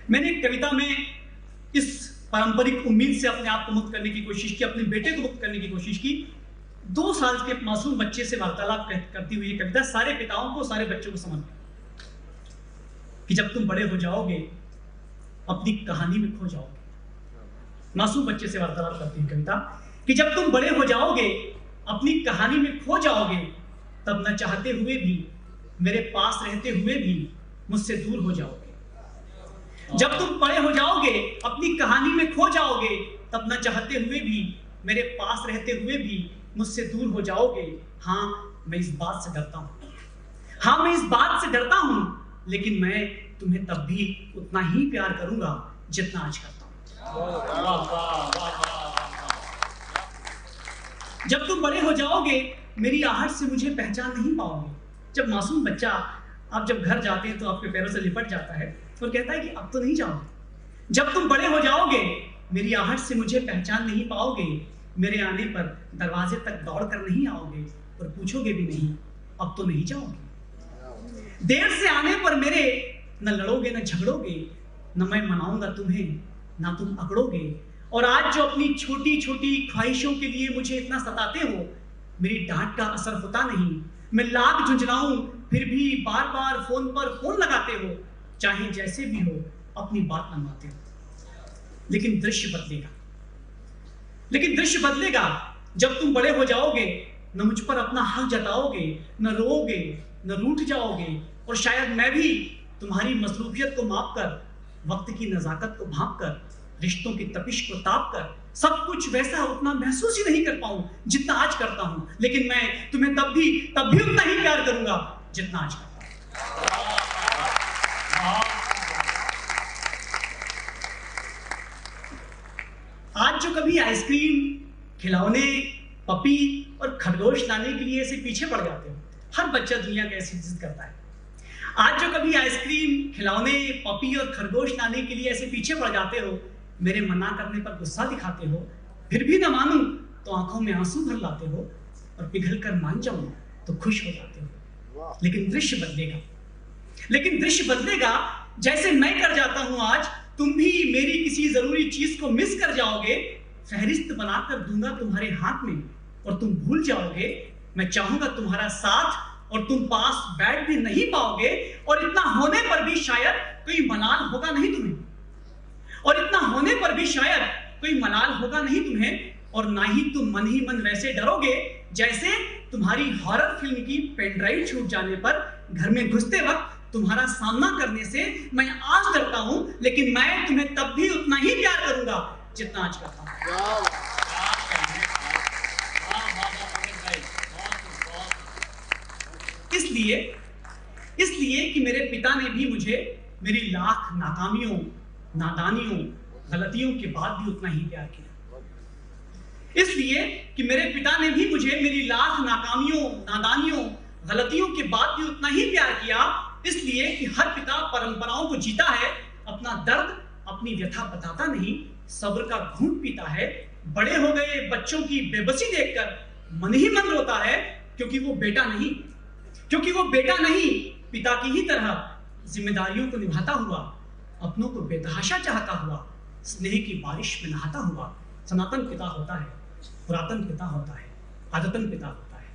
मैंने एक कविता में इस पारंपरिक उम्मीद से अपने आप को मुक्त करने की कोशिश की, अपने बेटे को मुक्त करने की कोशिश की। 2 साल के मासूम बच्चे से वार्तालाप करती हुई कविता सारे पिताओं को, सारे बच्चों को समर्पित कि जब तुम बड़े हो जाओगे अपनी कहानी में खो जाओगे। मासूम बच्चे से वार्तालाप करती हुई कविता कि जब तुम बड़े हो जाओगे अपनी कहानी में खो जाओगे, तब न चाहते हुए भी, मेरे पास रहते हुए भी मुझसे दूर हो जाओगे। जब तुम बड़े हो जाओगे अपनी कहानी में खो जाओगे, तब न चाहते हुए भी, मेरे पास रहते हुए भी मुझसे दूर हो जाओगे। हाँ, मैं इस बात से डरता हूं, हाँ मैं इस बात से डरता हूं, लेकिन मैं तुम्हें तब भी उतना ही प्यार करूंगा जितना आज करता हूं। जब तुम बड़े हो जाओगे मेरी आहट से मुझे पहचान नहीं पाओगे। जब मासूम बच्चा आप जब घर जाते हैं तो आपके पैरों से लिपट जाता है और कहता है कि अब तो नहीं जाओगे। जब तुम बड़े हो जाओगे मेरी आहट से मुझे पहचान नहीं पाओगे, मेरे आने पर दरवाजे तक दौड़ कर नहीं आओगे और पूछोगे भी नहीं अब तो नहीं जाओगे। देर से आने पर मेरे न लड़ोगे न झगड़ोगे, न मैं मनाऊंगा तुम्हें ना तुम अकड़ोगे। और आज जो अपनी छोटी छोटी ख्वाहिशों के लिए मुझे इतना सताते हो, मेरी डांट का असर होता नहीं। मैं लाख झुंझलाऊं फिर भी बार बार फोन पर फोन लगाते हो, चाहे जैसे भी हो अपनी बात न मानते हो। लेकिन दृश्य बदलेगा, लेकिन दृश्य बदलेगा जब तुम बड़े हो जाओगे। न मुझ पर अपना हक जताओगे, न रोओगे न रूठ जाओगे, और शायद मैं भी तुम्हारी मसरूफियत को माप कर, वक्त की नजाकत को भांप कर, रिश्तों की तपिश को ताप कर सब कुछ वैसा उतना महसूस ही नहीं कर पाऊं जितना आज करता हूं। लेकिन मैं तुम्हें तब भी उतना ही प्यार करूंगा जितना आज करता हूं। आज जो कभी आइसक्रीम, खिलौने, पपी और खरगोश लाने के लिए ऐसे पीछे पड़ जाते हो, हर बच्चा दुनिया का ऐसी जिद करता है। आज जो कभी आइसक्रीम, खिलौने, पपी और खरगोश लाने के लिए ऐसे पीछे पड़ जाते हो, मेरे मना करने पर गुस्सा दिखाते हो, फिर भी ना मानूं तो आंखों में आंसू भर लाते हो, और पिघल कर मान जाऊं तो खुश हो जाते हो। लेकिन दृश्य बदलेगा, लेकिन दृश्य बदलेगा जैसे मैं कर जाता हूं आज, तुम भी मेरी किसी जरूरी चीज को मिस कर जाओगे। फहरिस्त बनाकर दूंगा तुम्हारे हाथ में और तुम भूल जाओगे। मैं चाहूंगा तुम्हारा साथ और तुम पास बैठ भी नहीं पाओगे, और इतना होने पर भी शायद कोई मलाल होगा नहीं तुम्हें, और इतना होने पर भी शायद कोई मलाल होगा नहीं तुम्हें, और ना ही तुम मन ही मन वैसे डरोगे जैसे तुम्हारी हॉरर फिल्म की पेन ड्राइव छूट जाने पर घर में घुसते वक्त तुम्हारा सामना करने से मैं आज डरता हूं। लेकिन मैं तुम्हें तब भी उतना ही प्यार करूंगा जितना आज करता हूं। इसलिए कि मेरे पिता ने भी मुझे मेरी लाख नाकामियों, नादानियों, गलतियों के बाद भी उतना ही प्यार किया। इसलिए कि मेरे पिता ने भी मुझे मेरी लाख नाकामियों, नादानियों, गलतियों के बाद भी उतना ही प्यार किया। इसलिए कि हर पिता परंपराओं को जीता है, अपना दर्द, अपनी व्यथा बताता नहीं, सब्र का घूंट पीता है। बड़े हो गए बच्चों की बेबसी देखकर मन ही मन रोता है, क्योंकि वो बेटा नहीं, पिता की ही तरह जिम्मेदारियों को निभाता हुआ, अपनों को बेतहाशा चाहता हुआ, स्नेह की बारिश में नहाता हुआ। सनातन पिता होता है, पुरातन पिता होता है, आदतन पिता होता है।